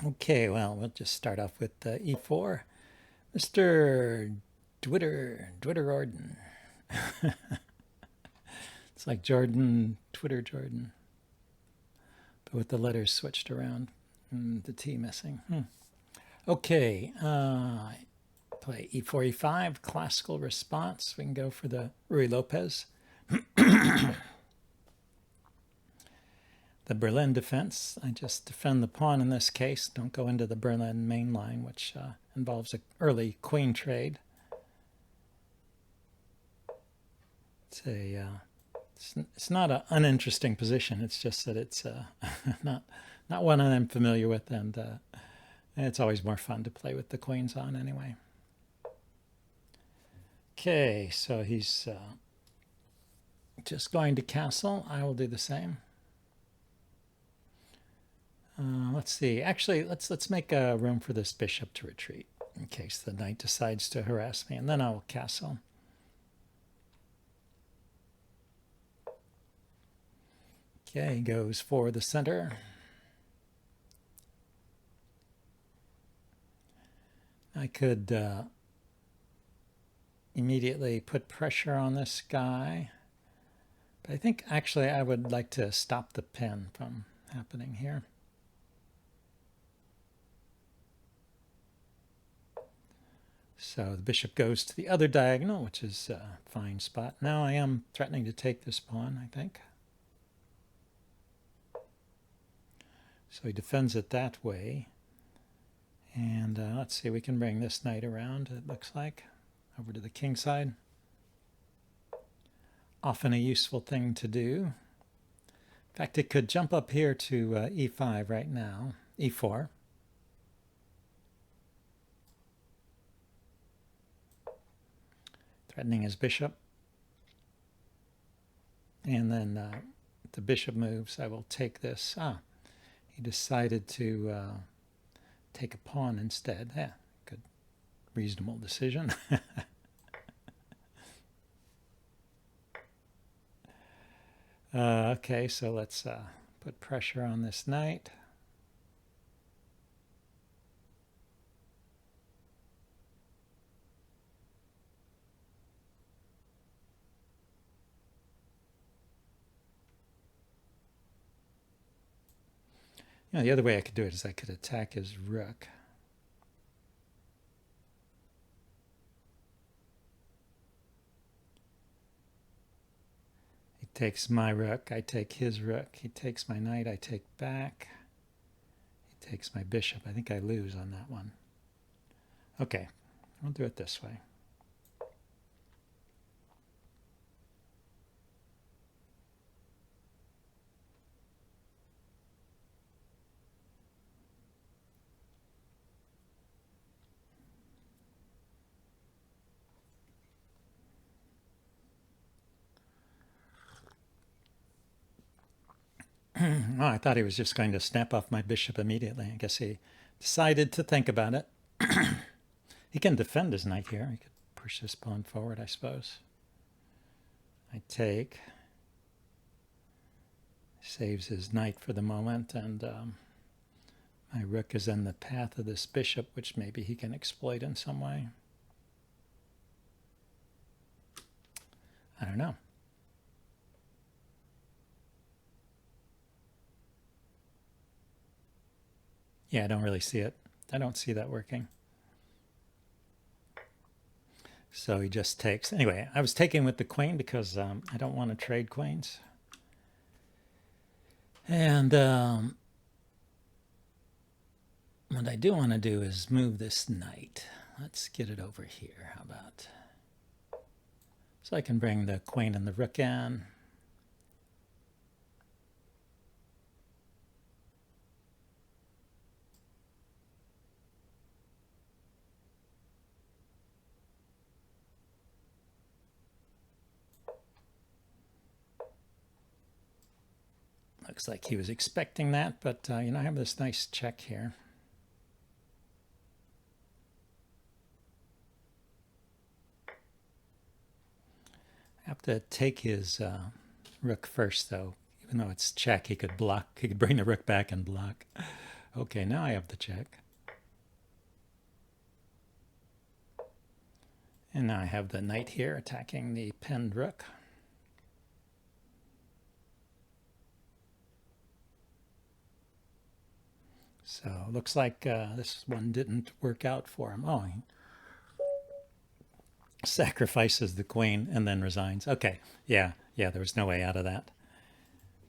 Okay, well, we'll just start off with e4. Mr. Twitter Orden. It's like Jordan, Twitter Jordan, but with the letters switched around and the T missing. Okay, play e4, e5, classical response. We can go for the Ruy Lopez. The Berlin defense, I just defend the pawn in this case. Don't go into the Berlin main line, which involves an early queen trade. It's not an uninteresting position. It's just that it's not one I'm familiar with, and it's always more fun to play with the queens on anyway. Okay, so he's just going to castle. I will do the same. Let's see. Actually, let's make room for this bishop to retreat in case the knight decides to harass me, and then I will castle. Okay, goes for the center. I could immediately put pressure on this guy, but I think actually I would like to stop the pin from happening here. So the bishop goes to the other diagonal, which is a fine spot. Now I am threatening to take this pawn, I think. So he defends it that way. And let's see, we can bring this knight around, it looks like, over to the king side. Often a useful thing to do. In fact, it could jump up here to e5 right now, e4. Threatening his bishop. And then if the bishop moves, I will take this. He decided to take a pawn instead. Yeah, good, reasonable decision. Okay, so let's put pressure on this knight. You know, the other way I could do it is I could attack his rook. He takes my rook, I take his rook. He takes my knight, I take back. He takes my bishop. I think I lose on that one. Okay, I'll do it this way. Oh, I thought he was just going to snap off my bishop immediately. I guess he decided to think about it. He can defend his knight here. He could push this pawn forward, I suppose. I take. Saves his knight for the moment, and my rook is in the path of this bishop, which maybe he can exploit in some way. I don't know. Yeah, I don't really see it. I don't see that working. So he just takes. Anyway, I was taking with the queen because I don't want to trade queens. And what I do want to do is move this knight. Let's get it over here. How about? So I can bring the queen and the rook in. Looks like he was expecting that, but you know, I have this nice check here. I have to take his rook first, though. Even though it's check, he could block. He could bring the rook back and block. Okay, now I have the check. And now I have the knight here attacking the pinned rook. So looks like this one didn't work out for him. Oh, he sacrifices the queen and then resigns. Okay, yeah, there was no way out of that.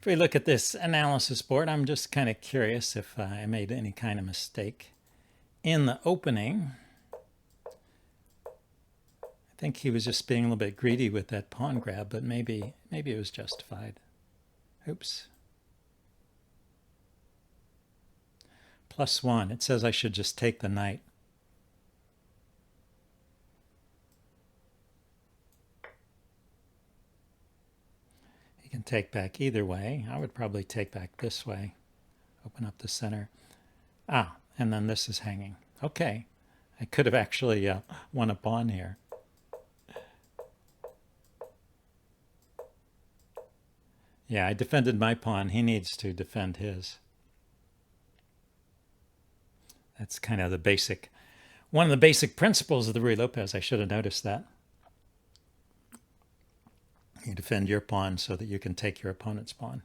If we look at this analysis board, I'm just kind of curious if I made any kind of mistake in the opening. I think he was just being a little bit greedy with that pawn grab, but maybe it was justified. Oops. +1. It says I should just take the knight. He can take back either way. I would probably take back this way. Open up the center. Ah, and then this is hanging. Okay. I could have actually won a pawn here. Yeah, I defended my pawn. He needs to defend his. That's kind of the basic, one of the basic principles of the Ruy Lopez. I should have noticed that. You defend your pawn so that you can take your opponent's pawn.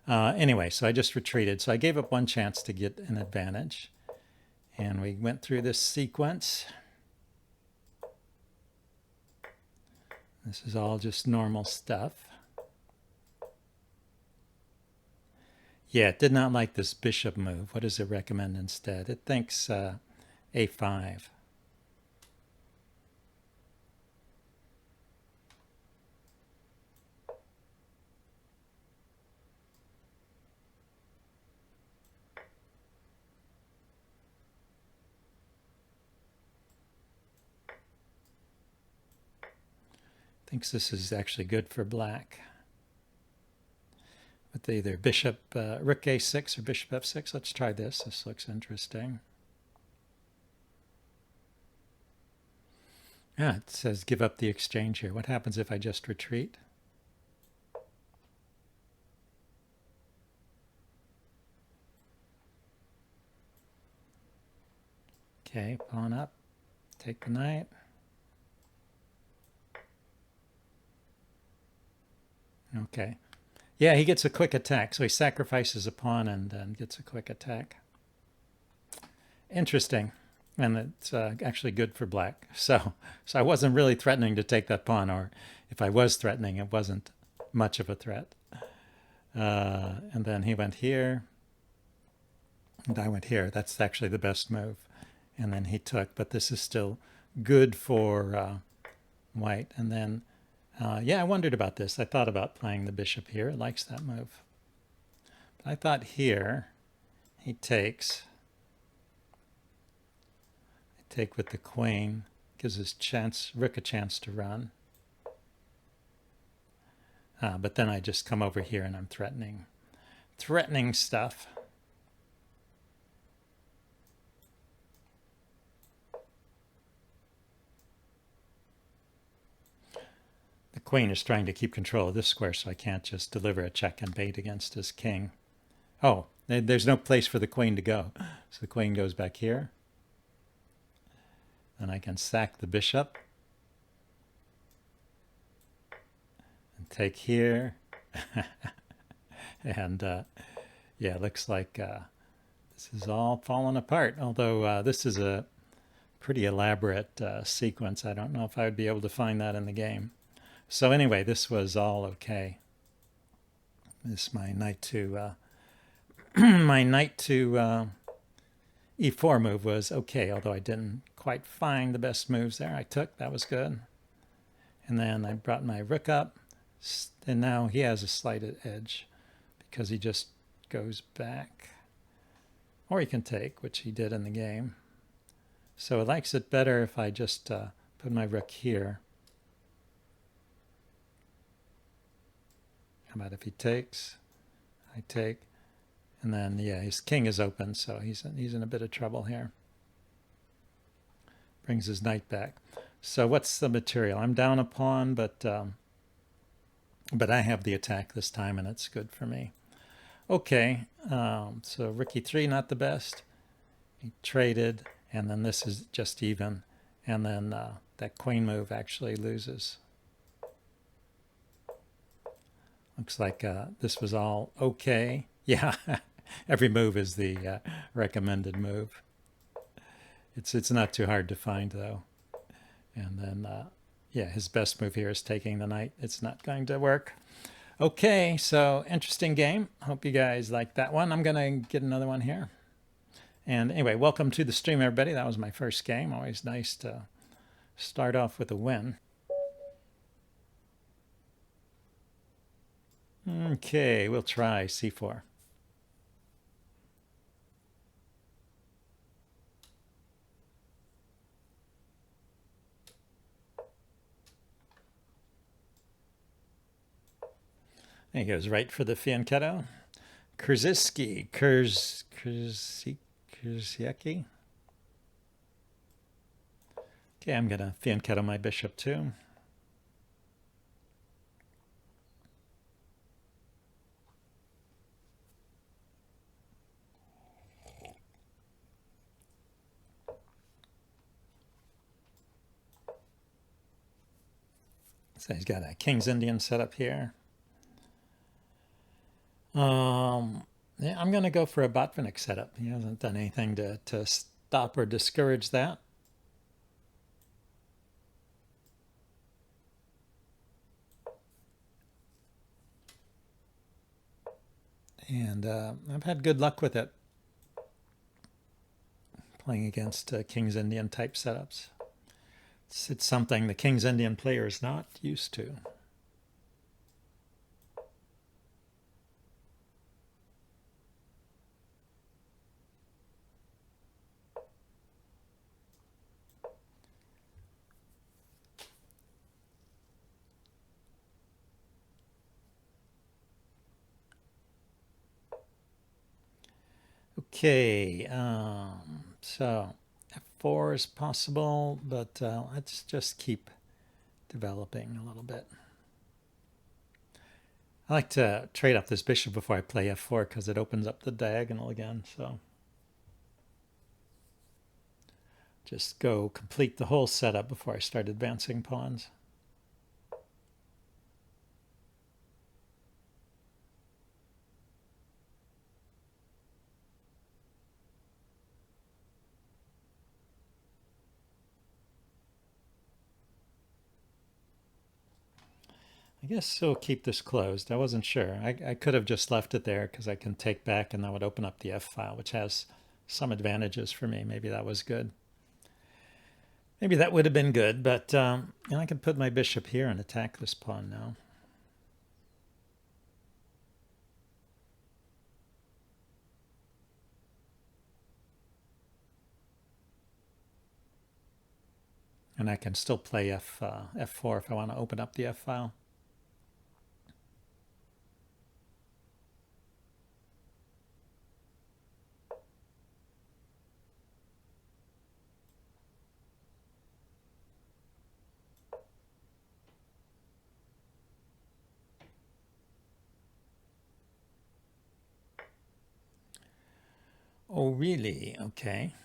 Anyway, so I just retreated. So I gave up one chance to get an advantage. And we went through this sequence. This is all just normal stuff. Yeah, it did not like this bishop move. What does it recommend instead? It thinks a5. Thinks this is actually good for black. With either bishop, rook a6 or bishop f6. Let's try this. This looks interesting. Yeah, it says give up the exchange here. What happens if I just retreat? Okay, pawn up. Take the knight. Okay. Yeah, he gets a quick attack. So he sacrifices a pawn and then gets a quick attack. Interesting. And it's actually good for black. So I wasn't really threatening to take that pawn, or if I was threatening, it wasn't much of a threat. And then he went here, and I went here. That's actually the best move. And then he took, but this is still good for white. And then, yeah, I wondered about this. I thought about playing the bishop here. It likes that move. But I thought here, he takes. Take with the queen, gives his rook a chance to run. But then I just come over here and I'm threatening stuff. The queen is trying to keep control of this square, so I can't just deliver a check and bait against his king. Oh, there's no place for the queen to go. So the queen goes back here. Then I can sack the bishop and take here. And yeah, it looks like this is all falling apart. Although this is a pretty elaborate sequence. I don't know if I would be able to find that in the game. So anyway, this was all okay. This my knight to my knight to e4 move was okay, although I didn't quite find the best moves there. I took, that was good. And then I brought my rook up, and now he has a slight edge because he just goes back. Or he can take, which he did in the game. So it likes it better if I just put my rook here. How about if he takes? I take. And then, yeah, his king is open, so he's in a bit of trouble here. Brings his knight back. So what's the material? I'm down a pawn, but I have the attack this time, and it's good for me. Okay, so Ricky 3, not the best. He traded, and then this is just even. And then that queen move actually loses. Looks like this was all okay. Yeah, every move is the recommended move. It's not too hard to find, though. And then, yeah, his best move here is taking the knight. It's not going to work. Okay, so interesting game. Hope you guys like that one. I'm going to get another one here. And anyway, welcome to the stream, everybody. That was my first game. Always nice to start off with a win. Okay, we'll try c4. There he goes, right for the fianchetto. Krzyzewski, Krzyzewski. Okay, I'm going to fianchetto my bishop too. So he's got a King's Indian set up here. Yeah, I'm going to go for a Botvinnik setup. He hasn't done anything to stop or discourage that. And I've had good luck with it, playing against King's Indian type setups. It's something the King's Indian player is not used to. Okay, so f4 is possible, but let's just keep developing a little bit. I like to trade up this bishop before I play f4 because it opens up the diagonal again. So just go complete the whole setup before I start advancing pawns. I guess we'll keep this closed. I wasn't sure. I could have just left it there because I can take back and that would open up the F file, which has some advantages for me. Maybe that was good. Maybe that would have been good, but I can put my bishop here and attack this pawn now. And I can still play f4 if I want to open up the F file. Oh, really? Okay.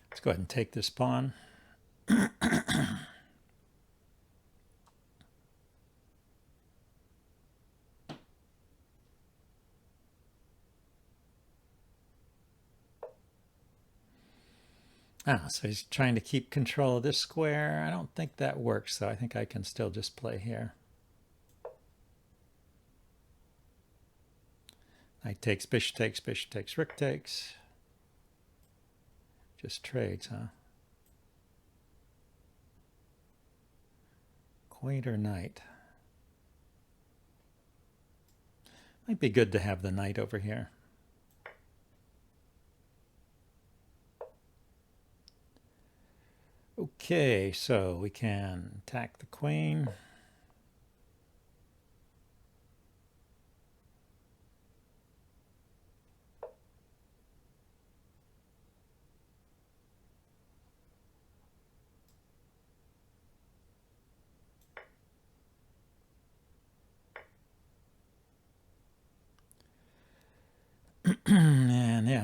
Let's go ahead and take this pawn. So he's trying to keep control of this square. I don't think that works, though. I think I can still just play here. Knight takes, bishop takes, rook takes. Just trades, huh? Queen or knight? Might be good to have the knight over here. Okay, so we can attack the queen.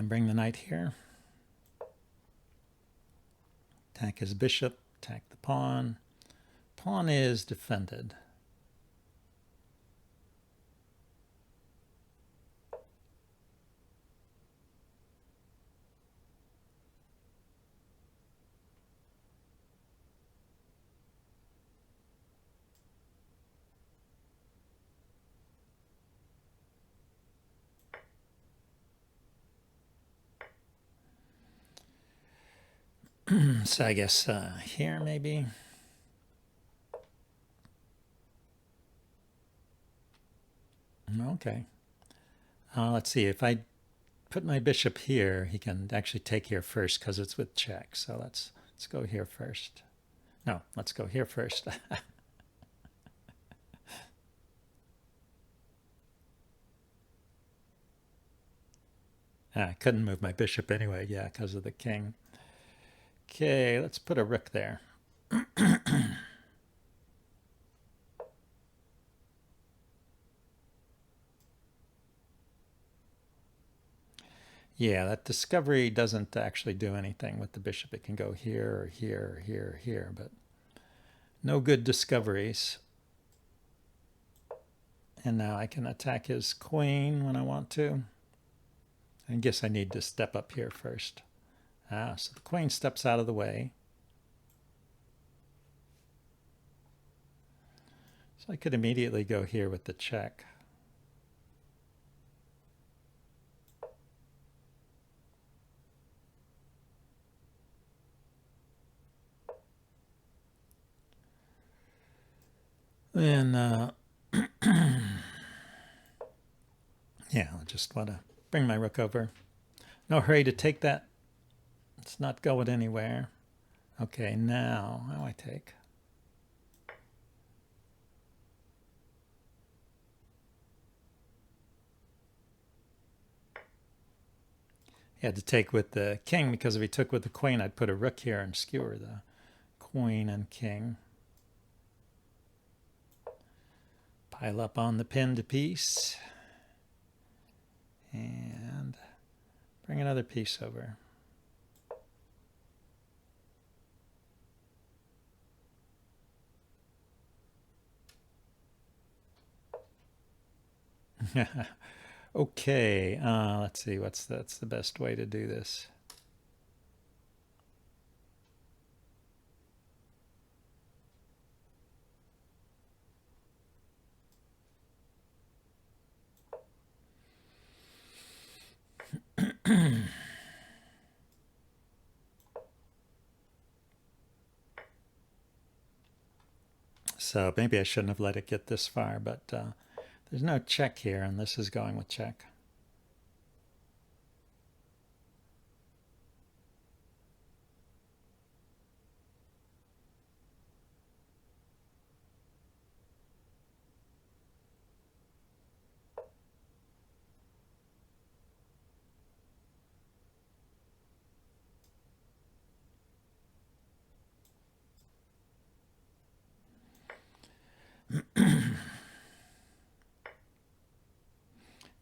And bring the knight here. Attack his bishop, attack the pawn. Pawn is defended. So I guess here maybe. Okay. Let's see. If I put my bishop here, he can actually take here first because it's with check. So let's go here first. No, let's go here first. I couldn't move my bishop anyway, yeah, because of the king. Okay, let's put a rook there. Yeah, that discovery doesn't actually do anything with the bishop. It can go here or here or here or here, but no good discoveries. And now I can attack his queen when I want to. I guess I need to step up here first. So the queen steps out of the way. So I could immediately go here with the check. Then, yeah, I just want to bring my rook over. No hurry to take that. It's not going anywhere. Okay, now, how do I take? He had to take with the king because if he took with the queen, I'd put a rook here and skewer the queen and king. Pile up on the pinned piece. And bring another piece over. Okay, let's see, that's the best way to do this. So maybe I shouldn't have let it get this far, but there's no check here, and this is going with check.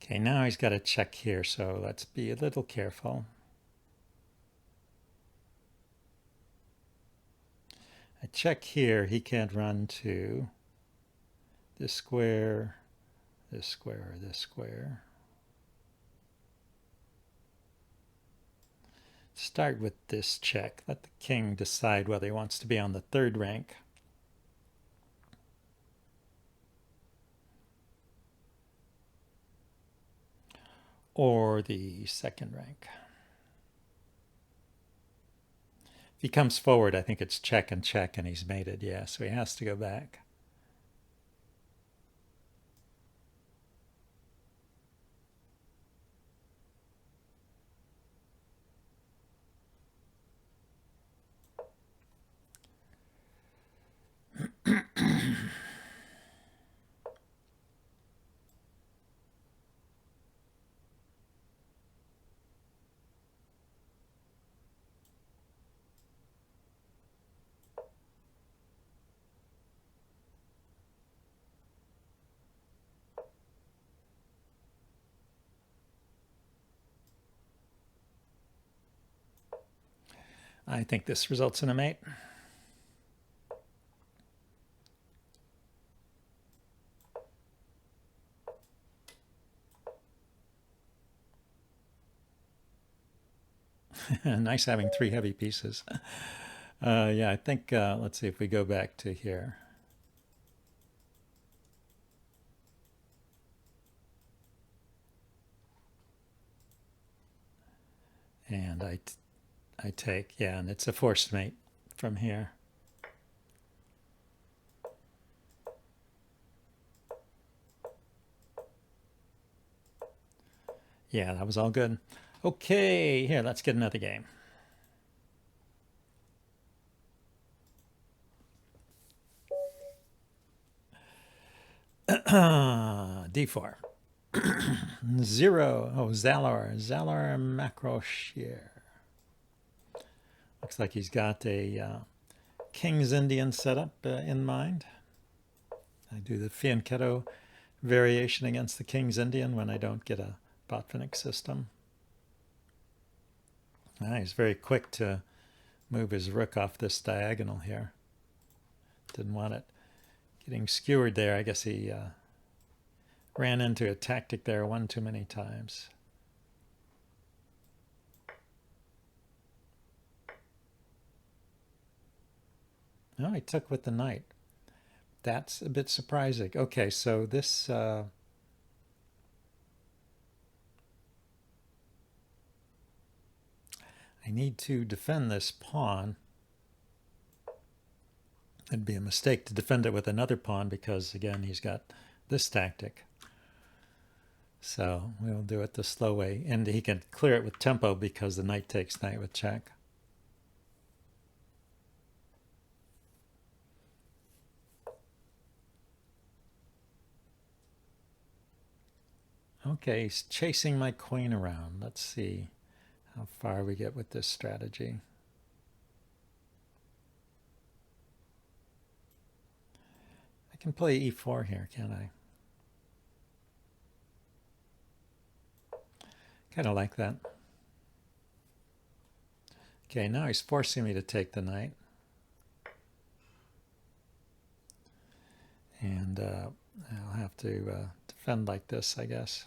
Okay, now he's got a check here, so let's be a little careful. A check here, he can't run to this square, this square, or this square. Start with this check. Let the king decide whether he wants to be on the third rank. Or the second rank. If he comes forward, I think it's check, and he's mated. Yeah, so he has to go back. I think this results in a mate. Nice having 3 heavy pieces. Yeah, I think, let's see if we go back to here. And I take, yeah, and it's a forced mate from here. Yeah, that was all good. Okay, here, let's get another game. D4. 0. Oh, Zalor Macroshir. Looks like he's got a King's Indian setup in mind. I do the Fianchetto variation against the King's Indian when I don't get a Botvinnik system. He's very quick to move his rook off this diagonal here. Didn't want it getting skewered there. I guess he ran into a tactic there one too many times. No, he took with the knight. That's a bit surprising. Okay, so this... I need to defend this pawn. It'd be a mistake to defend it with another pawn because, again, he's got this tactic. So we'll do it the slow way. And he can clear it with tempo because the knight takes knight with check. Okay, he's chasing my queen around. Let's see how far we get with this strategy. I can play e4 here, can't I? Kind of like that. Okay, now he's forcing me to take the knight. And I'll have to defend like this, I guess.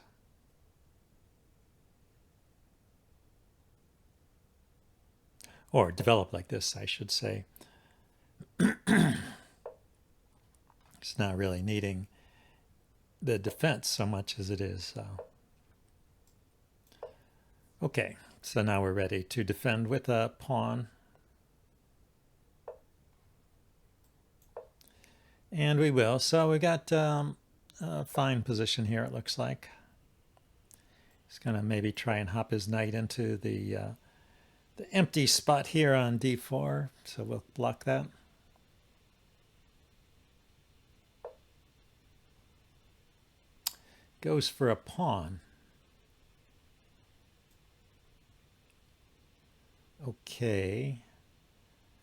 Or develop like this, I should say. It's not really needing the defense so much as it is. Okay, so now we're ready to defend with a pawn. And we will. So we got a fine position here, it looks like. He's going to maybe try and hop his knight into the empty spot here on d4, so we'll block that. Goes for a pawn. Okay.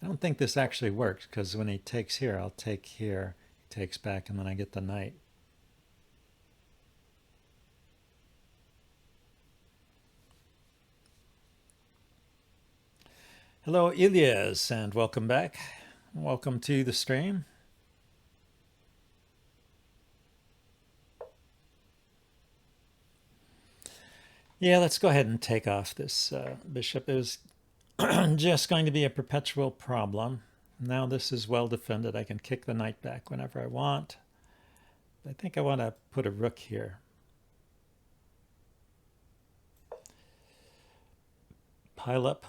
I don't think this actually works because when he takes here, I'll take here. He takes back and then I get the knight. Hello, Ilyas, and welcome back. Welcome to the stream. Yeah, let's go ahead and take off this bishop. It was just going to be a perpetual problem. Now this is well defended. I can kick the knight back whenever I want. I think I want to put a rook here. Pile up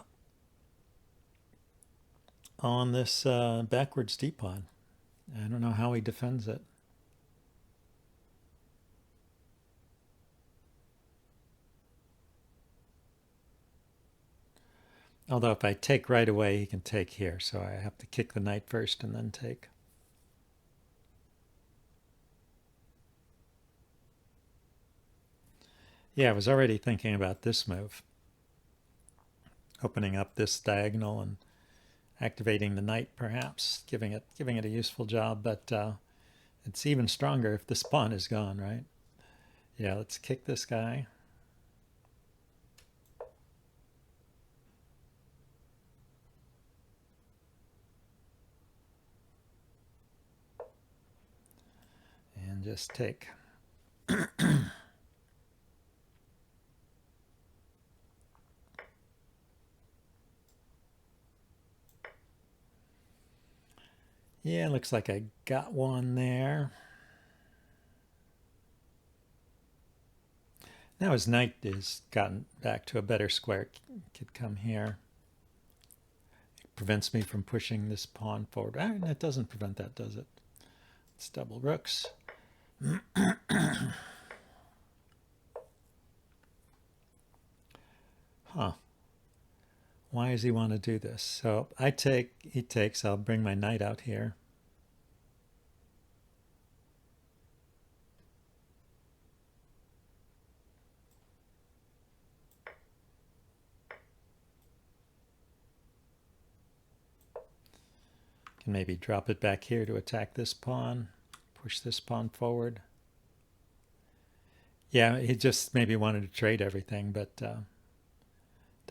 on this backwards d-pawn. I don't know how he defends it. Although if I take right away, he can take here. So I have to kick the knight first and then take. Yeah, I was already thinking about this move. Opening up this diagonal and activating the knight, perhaps, giving it a useful job. But it's even stronger if this pawn is gone, right? Yeah, let's kick this guy. and just take. Yeah, looks like I got one there. Now his knight has gotten back to a better square. Could come here. It prevents me from pushing this pawn forward. That doesn't prevent that, does it? It's double rooks. Huh. Why does he want to do this? So I take, he takes, I'll bring my knight out here. Can maybe drop it back here to attack this pawn, push this pawn forward. Yeah, he just maybe wanted to trade everything, but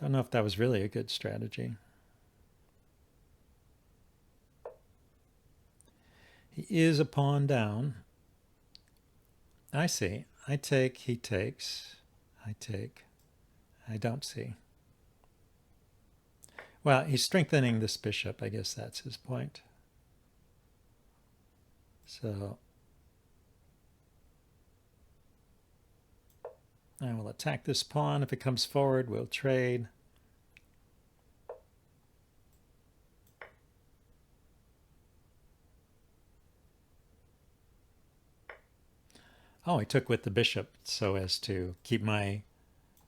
don't know if that was really a good strategy. He is a pawn down. I see. I take, he takes. I take. I don't see. Well, he's strengthening this bishop. I guess that's his point. So I will attack this pawn. If it comes forward, we'll trade. Oh, I took with the bishop so as to keep my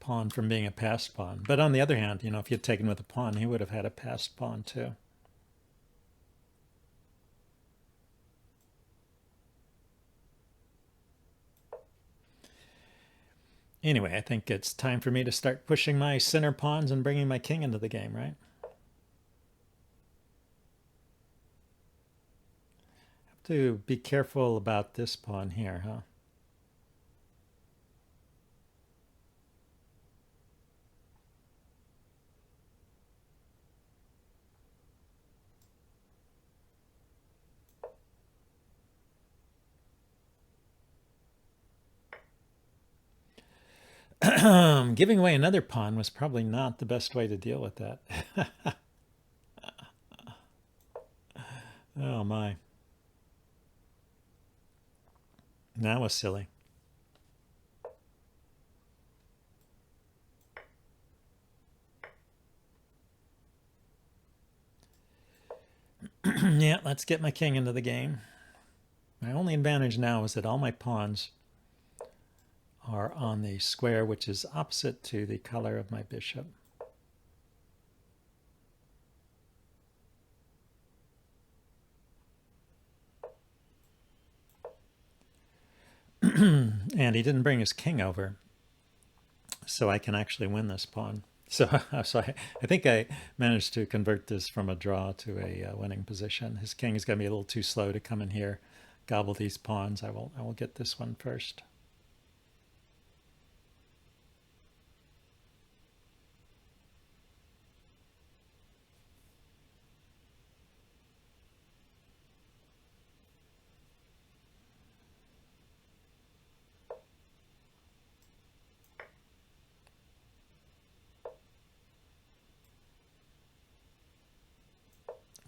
pawn from being a passed pawn. But on the other hand, you know, if he had taken with a pawn, he would have had a passed pawn too. Anyway, I think it's time for me to start pushing my center pawns and bringing my king into the game, right? Have to be careful about this pawn here, huh? Giving away another pawn was probably not the best way to deal with that. Oh my. That was silly. Yeah, let's get my king into the game. My only advantage now is that all my pawns are on the square which is opposite to the color of my bishop. And he didn't bring his king over, so I can actually win this pawn. So I think I managed to convert this from a draw to a winning position. His king is going to be a little too slow to come in here, gobble these pawns. I will get this one first.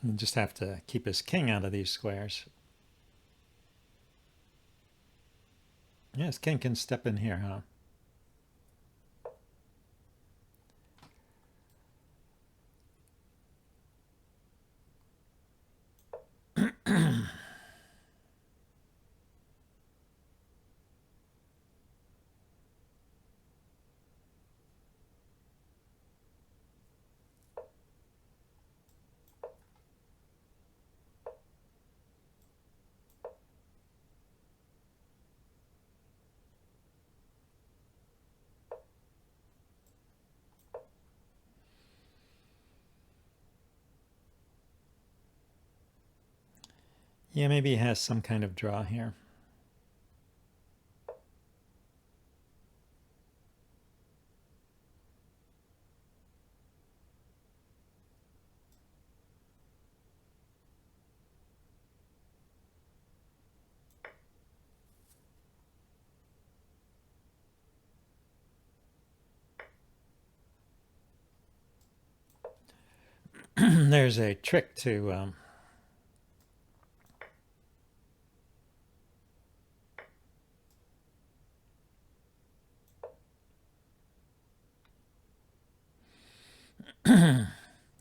You just have to keep his king out of these squares. Yeah, his king can step in here, huh? Yeah, maybe he has some kind of draw here. there's a trick to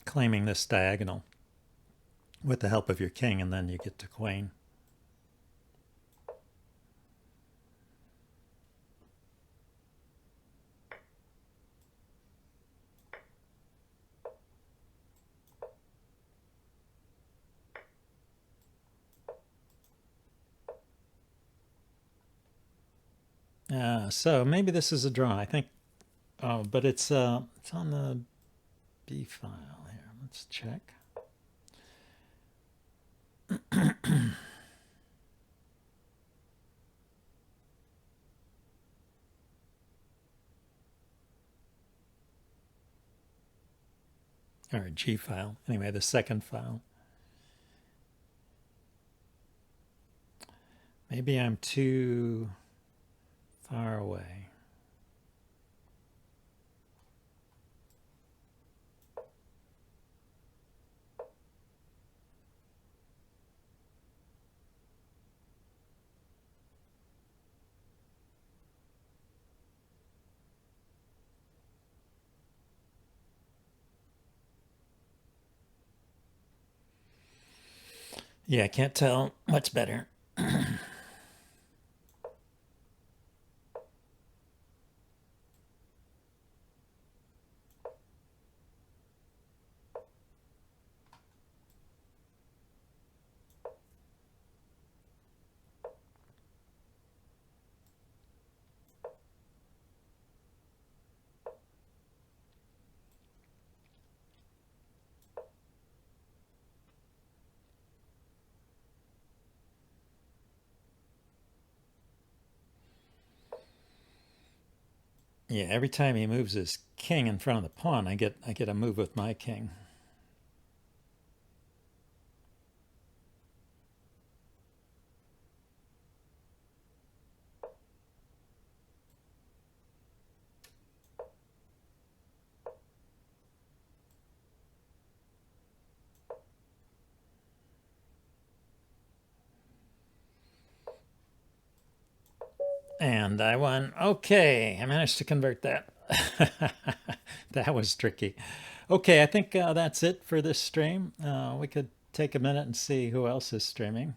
claiming this diagonal with the help of your king, and then you get to queen. So maybe this is a draw. I think, but it's on the B file here. Let's check. Or G file. Anyway, the second file. Maybe I'm too far away. Yeah, I can't tell much better. Yeah, every time he moves his king in front of the pawn, I get a move with my king. And I won. Okay, I managed to convert that. That was tricky. Okay, I think that's it for this stream. We could take a minute and see who else is streaming.